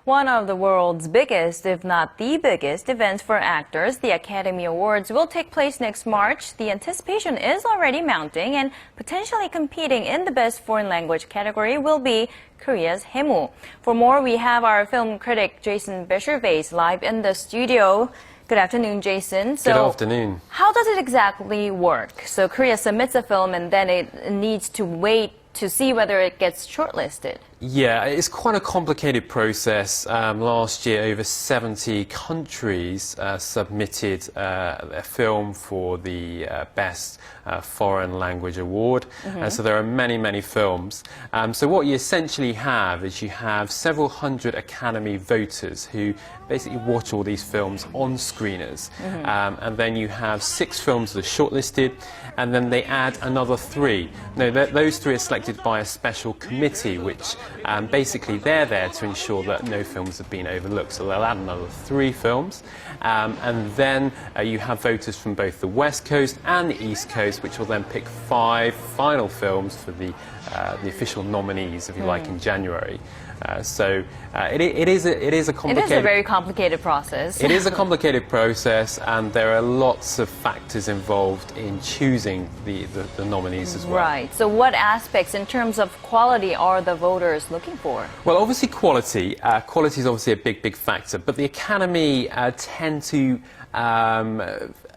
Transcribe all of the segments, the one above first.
One of the world's biggest, if not the biggest, events for actors, the Academy Awards, will take place next March. The anticipation is already mounting, and potentially competing in the Best Foreign Language category will be Korea's HAEMOO. For more, we have our film critic Jason Bechervaise live in the studio. Good afternoon, Jason. Good afternoon. How does it exactly work? So Korea submits a film and then it needs to wait to see whether it gets shortlisted. Yeah, it's quite a complicated process. Last year, over 70 countries submitted a film for the Best Foreign Language Award. So there are many, many films. So what you essentially have is you have several hundred Academy voters who basically watch all these films on screeners. And then you have 6 films that are shortlisted, and then they add another 3. No, those 3 are selected by a special committee, which basically they're there to ensure that no films have been overlooked. So they'll add another 3 films. And then you have voters from both the West Coast and the East Coast, which will then pick 5 final films for the official nominees, if you like, in January. So it is a complicated... It is a very complicated process. It is a complicated process, and there are lots of factors involved in choosing the nominees as well. Right. So what aspects in terms of quality are the voters looking for? Well, obviously quality. Quality is obviously a big factor, but the Academy tend to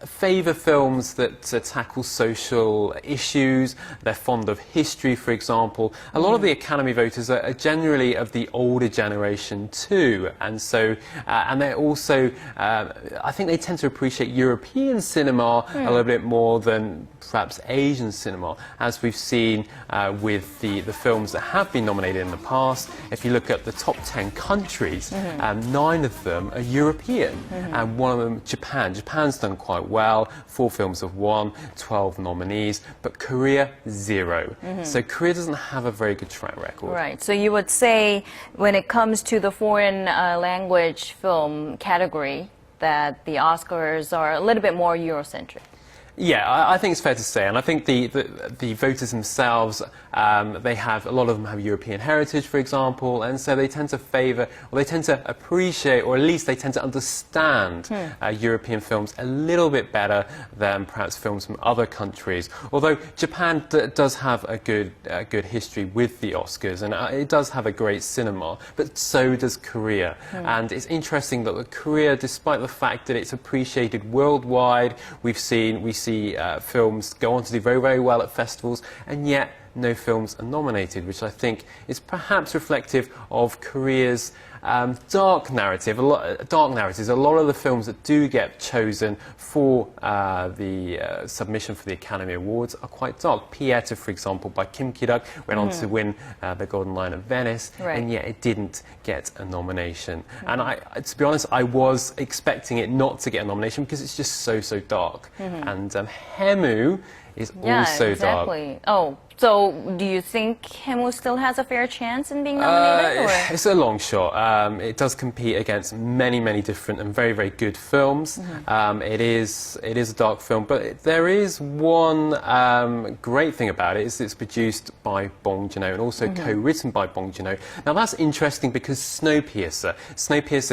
favour films that tackle social issues. They're fond of history, for example. A lot of the Academy voters are generally of the older generation too, and so and they're also I think they tend to appreciate European cinema a little bit more than perhaps Asian cinema, as we've seen with the films that have been nominated in the past. If you look at the top 10 countries, 9 of them are European, and one of them Japan. Japan's done quite well. 4 films have won, 12 nominees, but Korea, 0. So Korea doesn't have a very good track record. Right. So you would say when it comes to the foreign language film category that the Oscars are a little bit more Eurocentric. Yeah, I think it's fair to say, and I think the voters themselves, they have, a lot of them have European heritage, for example, and so they tend to favour, or they tend to appreciate, or at least they tend to understand European films a little bit better than perhaps films from other countries. Although Japan does have a good history with the Oscars, and it does have a great cinema, but so does Korea. And it's interesting that Korea, despite the fact that it's appreciated worldwide, we see films go on to do very well at festivals, and yet no films are nominated, which I think is perhaps reflective of Korea's dark narrative. A lot of the films that do get chosen for the submission for the Academy Awards are quite dark. Pieta, for example, by Kim Ki-duk, went on to win the Golden Lion at Venice, and yet it didn't get a nomination. And to be honest, I was expecting it not to get a nomination because it's just so dark. And HAEMOO is also dark. Oh, so do you think HAEMOO still has a fair chance in being nominated? It's a long shot. It does compete against many different and very good films. It is a dark film, but there is one great thing about it. It's produced by Bong Joon-ho and also co-written by Bong Joon-ho. Now that's interesting because Snowpiercer,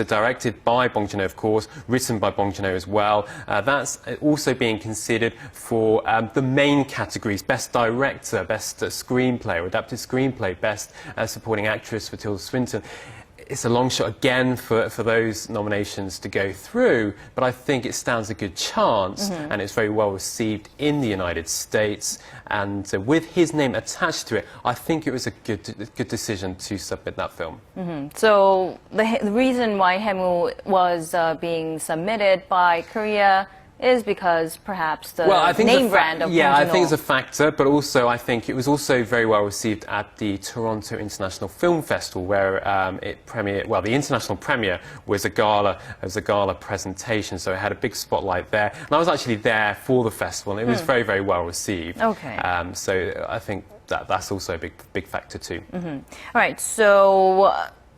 directed by Bong Joon-ho, of course, written by Bong Joon-ho as well. That's also being considered for the main categories: Best Director, Best Screenplay or Adapted Screenplay, Best Supporting Actress for Tilda Swinton. It's a long shot again for those nominations to go through, but I think it stands a good chance, and it's very well received in the United States. And with his name attached to it, I think it was a good decision to submit that film. So the reason why HAEMOO was being submitted by Korea is because perhaps the name brand of I think it's a factor, but also I think it was also very well received at the Toronto International Film Festival, where it premiered. Well, the international premiere was a gala presentation, so it had a big spotlight there. And I was actually there for the festival, and it was very well received. Okay. So I think that's also a big factor too. All right. So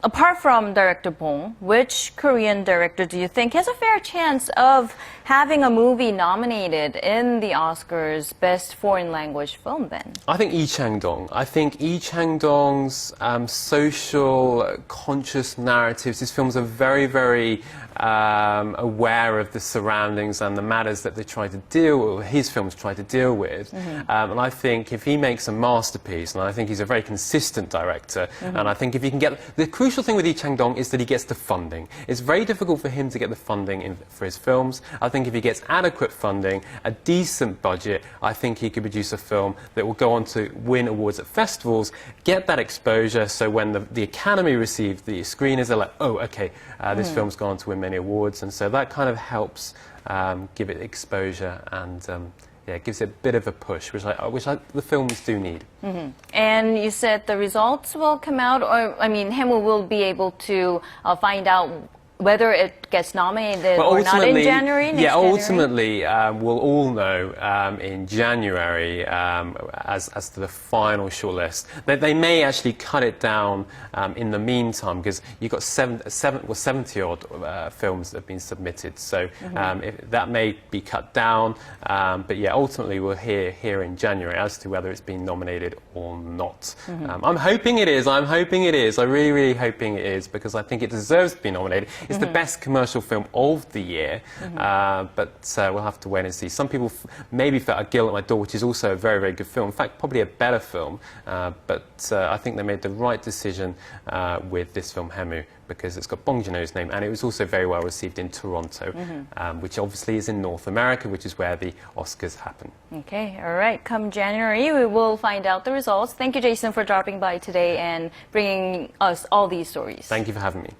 apart from director Bong, which Korean director do you think has a fair chance of having a movie nominated in the Oscars Best Foreign Language Film then? I think Lee Chang-dong. I think Lee Chang-dong's social conscious narratives, his films are very, very aware of the surroundings and the matters that they try to deal with, his films try to deal with. And I think if he makes a masterpiece, and I think he's a very consistent director, and I think if he can get... The crucial thing with Lee Chang-dong is that he gets the funding. It's very difficult for him to get the funding for his films. I think if he gets adequate funding, a decent budget, I think he could produce a film that will go on to win awards at festivals, get that exposure, so when the Academy receive the screeners, they're like, oh, okay, this film's gone on to win many awards, and so that kind of helps give it exposure and yeah, it gives it a bit of a push, which the films do need. And you said the results will come out, or I mean, HAEMOO will be able to find out whether it gets nominated or not in January? Yeah, ultimately, we'll all know in January as to the final shortlist. They may actually cut it down in the meantime, because you've got 70-odd films that have been submitted. So that may be cut down. But yeah, ultimately, we'll hear in January as to whether it's been nominated or not. I'm hoping it is. I'm hoping it is. I'm really, really hoping it is, because I think it deserves to be nominated. It's the best commercial film of the year, but we'll have to wait and see. Some people maybe felt A Girl at My Door, which is also a very, very good film. In fact, probably a better film. But I think they made the right decision with this film, HAEMOO, because it's got Bong Joon-ho's name, and it was also very well received in Toronto, which obviously is in North America, which is where the Oscars happen. Okay, all right. Come January, we will find out the results. Thank you, Jason, for dropping by today and bringing us all these stories. Thank you for having me.